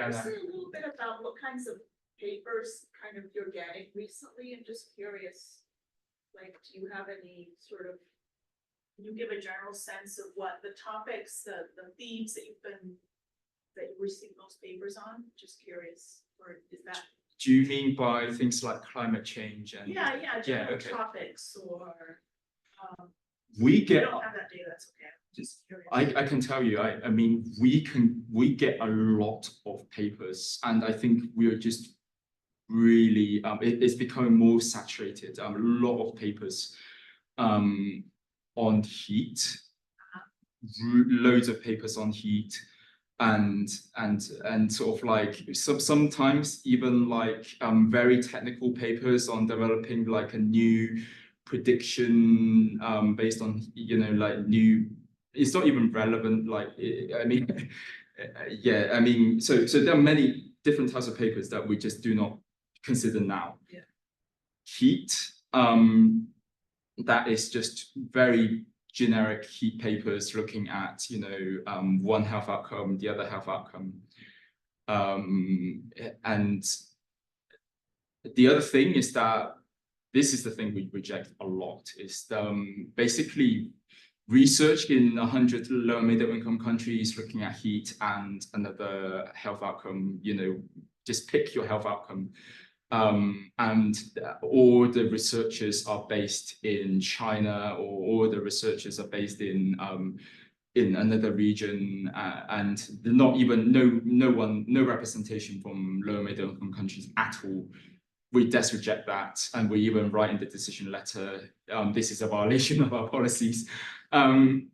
Just a little bit about what kinds of papers kind of you're getting recently. I'm just curious. Like, do you have any sort of, can you give a general sense of what the topics, the themes that you receive most papers on? Just curious, or is that? do you mean by things like climate change and? Yeah, general okay. topics or, We if you get, don't have that data, that's okay. I'm just curious. I can tell you, I mean, we get a lot of papers, and I think we are just really, it's becoming more saturated. A lot of papers on heat, loads of papers on heat, and sort of like sometimes even like very technical papers on developing like a new prediction based on, you know, like new, it's not even relevant, like I mean yeah, I mean, so there are many different types of papers that we just do not consider now. Yeah. Heat, that is just very generic heat papers looking at, you know, one health outcome, the other health outcome. And the other thing is that this is the thing we reject a lot, is basically research in 100 low and middle income countries looking at heat and another health outcome, you know, just pick your health outcome. And all the researchers are based in China, or all the researchers are based in another region, and not even no representation from low and middle income countries at all. We just reject that, and we even write in the decision letter, this is a violation of our policies. And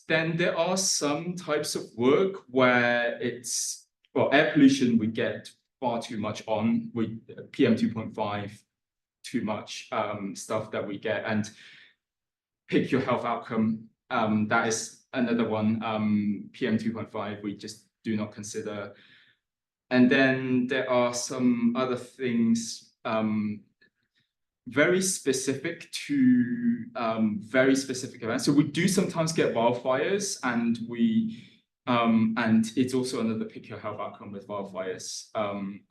then there are some types of work where it's, well, air pollution we get far too much on, with PM 2.5, too much stuff that we get, and pick your health outcome, that is another one. PM 2.5 we just do not consider. And then there are some other things very specific to very specific events. So we do sometimes get wildfires, and and it's also another pick your health outcome with wildfires.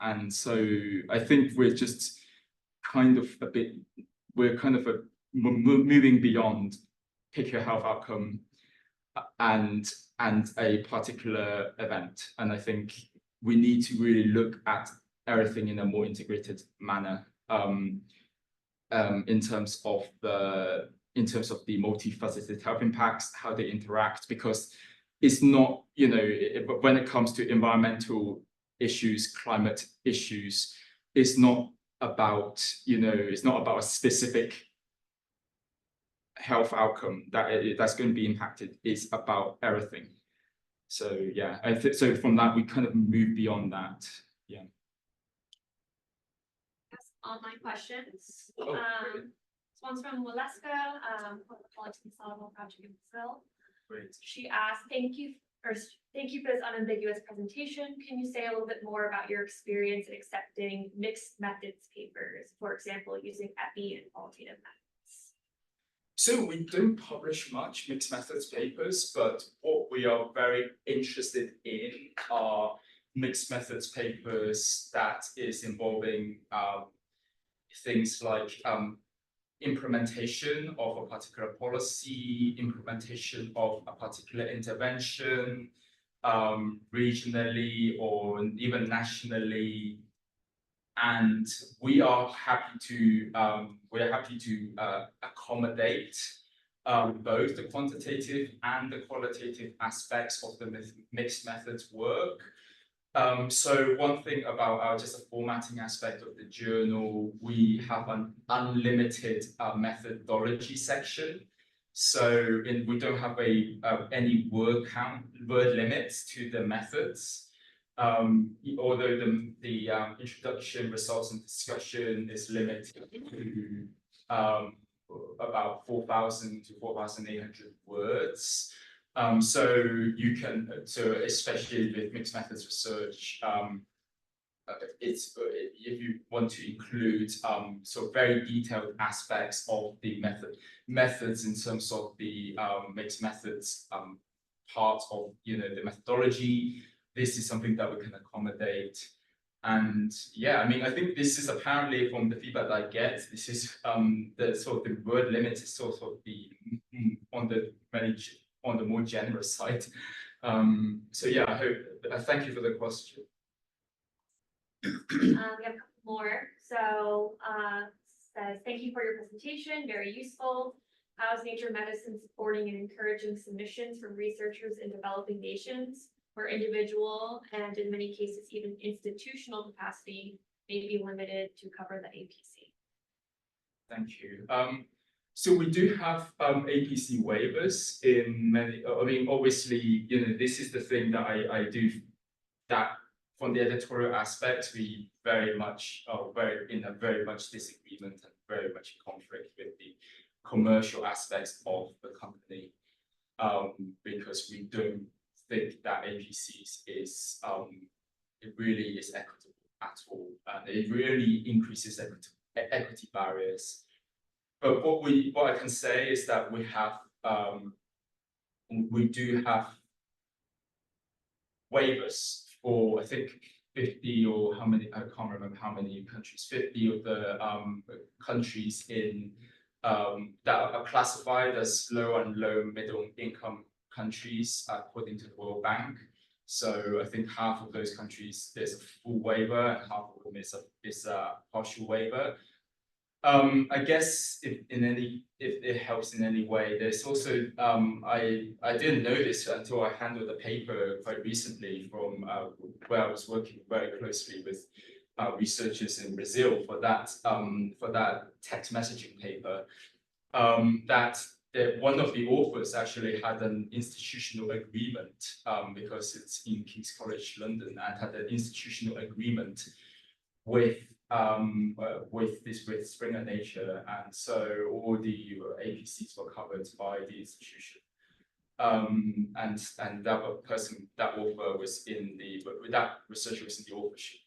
And so I think we're just kind of moving beyond pick your health outcome and a particular event. And I think we need to really look at everything in a more integrated manner, in terms of the multifaceted health impacts, how they interact, because it's not, you know, when it comes to environmental issues, climate issues, it's not about, you know, it's not about a specific health outcome that's going to be impacted. It's about everything. So yeah, I think so. From that, we kind of move beyond that. Yeah. Online questions. Oh, This one's from Waleska, from the Politics and SALURBAL Project in Brazil. great. She asked, thank you for this unambiguous presentation. Can you say a little bit more about your experience in accepting mixed methods papers, for example, using EPI and qualitative methods? So we don't publish much mixed methods papers, but what we are very interested in are mixed methods papers that is involving things like implementation of a particular policy, implementation of a particular intervention, regionally or even nationally. And we are happy to accommodate both the quantitative and the qualitative aspects of the mixed methods work. So one thing about just a formatting aspect of the journal, we have an unlimited methodology section. So we don't have any word limits to the methods. Although the introduction, results, and discussion is limited to about 4,000 to 4,800 words. So you can, especially with mixed methods research, if you want to include sort of very detailed aspects of the methods in terms of the mixed methods part of the methodology, this is something that we can accommodate. And yeah, I mean, I think this is apparently from the feedback that I get, this is the sort of the word limit is sort of the on the more generous side. So yeah, I thank you for the question. We have a couple more. So, says, thank you for your presentation, very useful. How is nature medicine supporting and encouraging submissions from researchers in developing nations where individual and in many cases even institutional capacity may be limited to cover the APC? Thank you. So we do have APC waivers in many, I mean, obviously, this is the thing that I do, that from the editorial aspect, we very much are very much disagreement and very much in conflict with the commercial aspects of the company, because we don't think that APCs is it really is equitable at all, and it really increases equity barriers. But what I can say is that we do have waivers for, I think, 50 or how many, I can't remember how many countries, 50 of the countries in that are classified as low and low middle income countries according to the World Bank. So I think half of those countries there's a full waiver and half of them is a partial waiver. I guess if it helps in any way, there's also I didn't know this until I handled a paper quite recently from where I was working very closely with researchers in Brazil for that text messaging paper. That one of the authors actually had an institutional agreement because it's in King's College London, and had an institutional agreement with Springer Nature, and so all the APCs were covered by the institution. And that author was that researcher was in the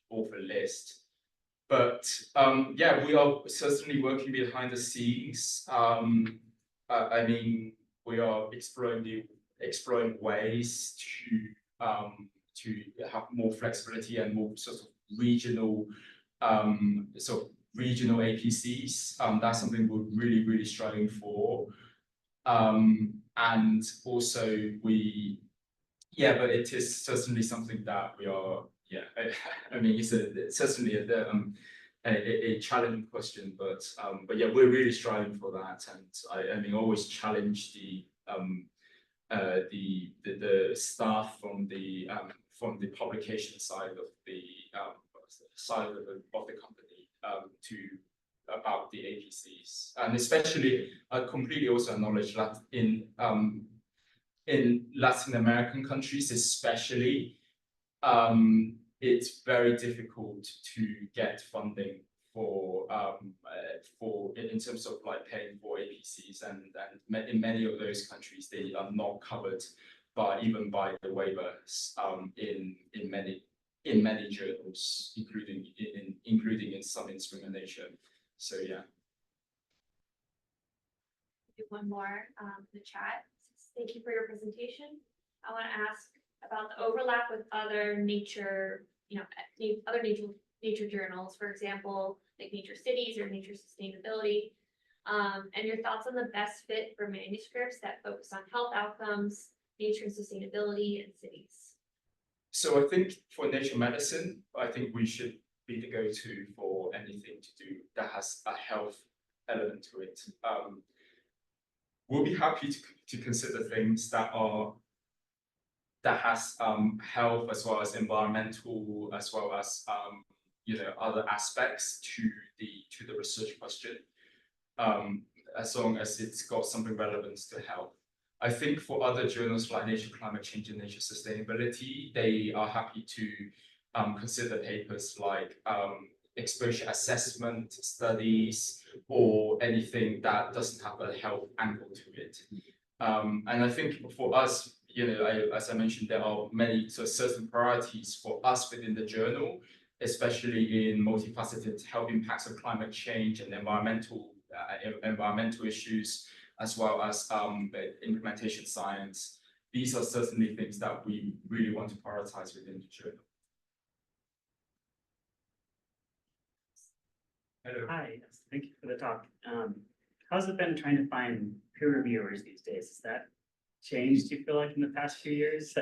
author list. But yeah, we are certainly working behind the scenes. I mean, we are exploring ways to have more flexibility and more sort of regional APCs. That's something we're really striving for. And also but it is certainly something that we are, I mean, it's certainly a challenging question, but yeah, we're really striving for that. And I mean, always challenge the staff from the publication side of the company about the APCs, and especially I completely also acknowledge that in Latin American countries, especially, it's very difficult to get funding for in terms of like paying for APCs, and in many of those countries they are not covered even by the waivers in many journals, including in some in Springer Nature. So yeah. Do one more in the chat. Thank you for your presentation. I want to ask about the overlap with other nature, other nature journals, for example, like Nature Cities or Nature Sustainability, and your thoughts on the best fit for manuscripts that focus on health outcomes, nature and sustainability, and cities. So I think for nature medicine, I think we should be the go-to for anything to do that has a health element to it. We'll be happy to consider things that has health as well as environmental, as well as other aspects to the research question. as long as it's got something relevant to health. I think for other journals like Nature Climate Change and Nature Sustainability, they are happy to consider papers like exposure assessment studies or anything that doesn't have a health angle to it. And I think for us, as I mentioned, there are many certain priorities for us within the journal, especially in multifaceted health impacts of climate change and environmental issues, as well as implementation science. These are certainly things that we really want to prioritize within the journal. Hello. Hi, yes, thank you for the talk. How's it been trying to find peer reviewers these days? Has that changed, do you feel like, in the past few years?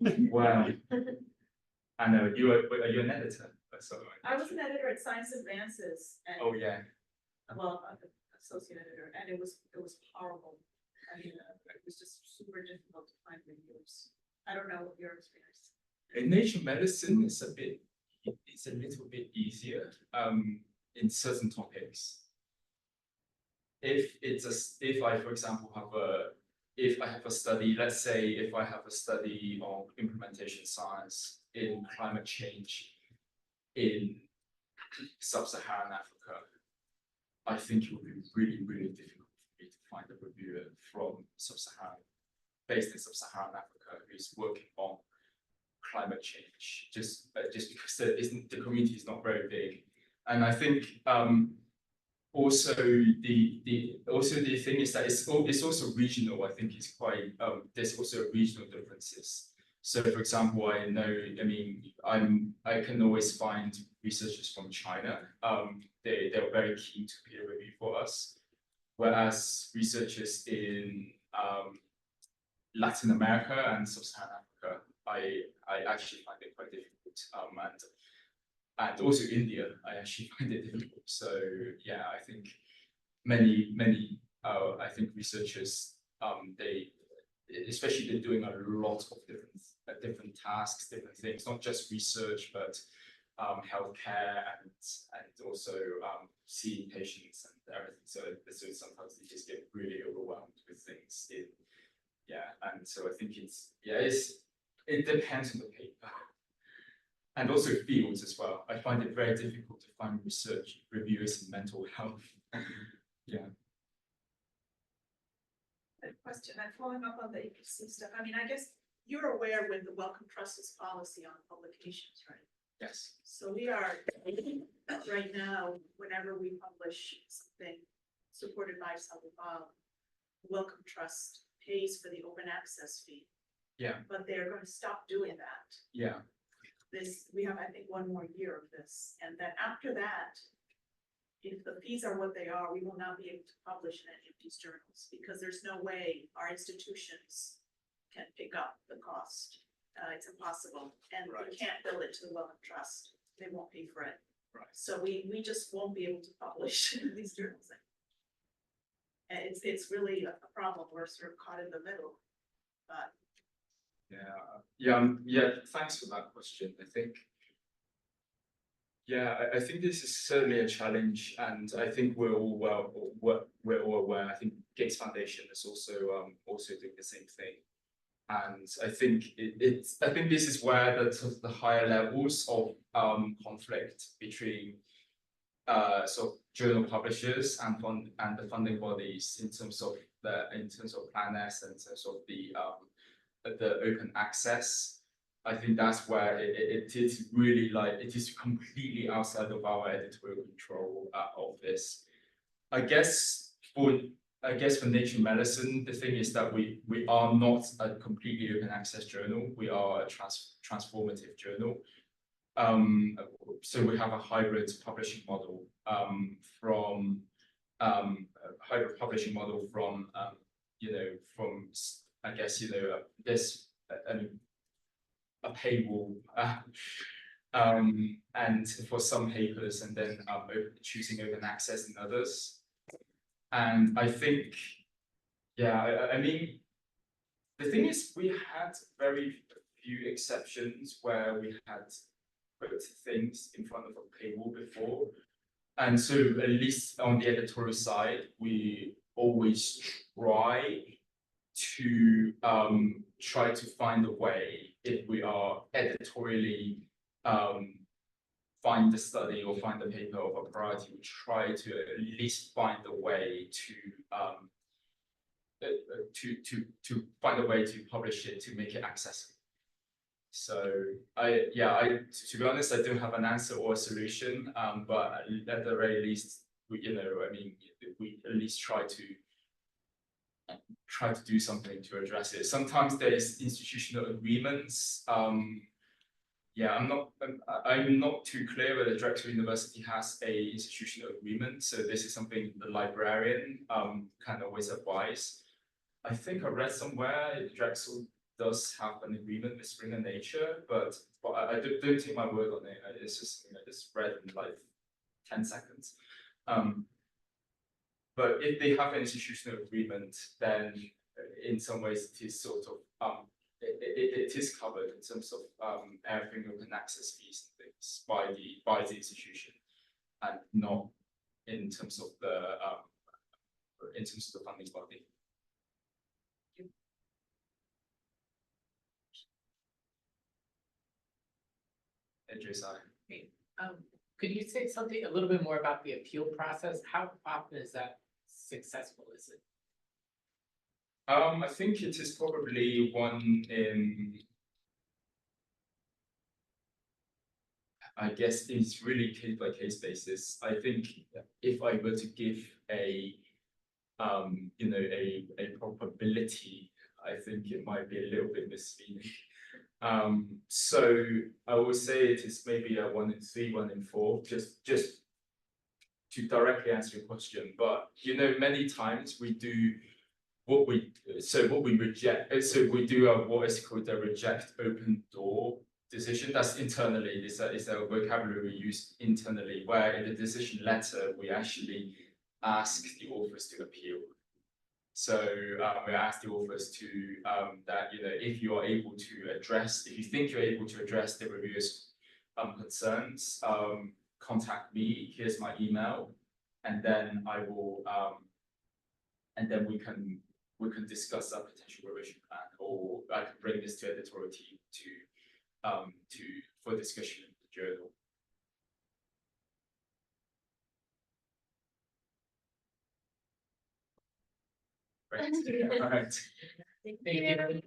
Wow. I know, are you an editor? I was an editor at Science Advances and, Oh, yeah. well, I'm an associate editor, and it was horrible. I mean, it was just super difficult to find reviews. I don't know what your experience. In Nature Medicine, it's a little bit easier in certain topics. If I, for example, if I have a study, let's say if I have a study on implementation science in climate change in sub-Saharan Africa, I think it would be really, really difficult for me to find a reviewer based in sub-Saharan Africa who's working on climate change, just because the community is not very big. And I think also the thing is that it's also regional. I think it's quite there's also regional differences. So for example, I can always find researchers from China. They're very keen to peer review for us, whereas researchers in Latin America and Sub-Saharan Africa, I actually find it quite difficult. And also India, I actually find it difficult. So yeah, I think many I think researchers especially they're doing a lot of different tasks, different things, not just research, but healthcare and also seeing patients and everything. So sometimes they just get really overwhelmed with things. And so I think it depends on the paper. And also fields as well. I find it very difficult to find research reviewers in mental health. Yeah. A question, I'm following up on the EPC stuff. I mean, I guess you're aware with the Wellcome Trust's policy on publications, right? Yes. So we are, right now, whenever we publish something supported by SALURBAL, Wellcome Trust pays for the open access fee. Yeah. But they're going to stop doing that. Yeah. We have, I think, one more year of this, and then after that, if the fees are what they are, we will not be able to publish in any of these journals, because there's no way our institutions can pick up the cost. It's impossible, and we can't bill it to the Wellcome Trust. They won't pay for it. Right. So we just won't be able to publish in these journals. And it's really a problem. We're sort of caught in the middle, but. Yeah. Thanks for that question. I think, I think this is certainly a challenge, and I think we're all aware. I think Gates Foundation is also doing the same thing, and I think I think this is where the higher levels of conflict between sort of journal publishers and the funding bodies in terms of PlanS and in terms of the open access. I think that's where it is really it is completely outside of our editorial control of this. I guess for Nature Medicine, the thing is that we are not a completely open access journal. We are a transformative journal. So we have a hybrid publishing model from I guess this a paywall and for some papers, and then choosing open access in others. And I think, I mean, the thing is, we had very few exceptions where we had put things in front of a paywall before. And so at least on the editorial side, we always try to find a way, if we are editorially find the study or find the paper of a priority, we try to at least find a way to find a way to publish it, to make it accessible. So to be honest, I don't have an answer or a solution, but at the very least, we at least try to do something to address it. Sometimes there is institutional agreements. I'm not too clear whether Drexel University has a institutional agreement. So this is something the librarian can always advise. I think I read somewhere Drexel does have an agreement with Springer Nature, but I don't take my word on it. It's just something I just read in like 10 seconds. But if they have an institutional agreement, then in some ways it is sort of it is covered in terms of everything open access fees and things by the institution, and not in terms of the funding body. Could you say something a little bit more about the appeal process? How often is that successful? Is it? I think it is probably one in. I guess it's really case by case basis. I think if I were to give a probability, I think it might be a little bit misleading. So I would say it is maybe a 1 in 3, 1 in 4, just to directly answer your question. But many times we do what we reject. So we do what is called the reject open door decision. That's internally. It's a vocabulary we use internally, where in the decision letter we actually ask the authors to appeal. So we ask the authors to that if you are able to address, if you think you're able to address the reviewers' concerns, contact me. Here's my email, and then I will and then we can discuss a potential revision plan, or I can bring this to editorial team for discussion in the journal. Right. All right. Thank you.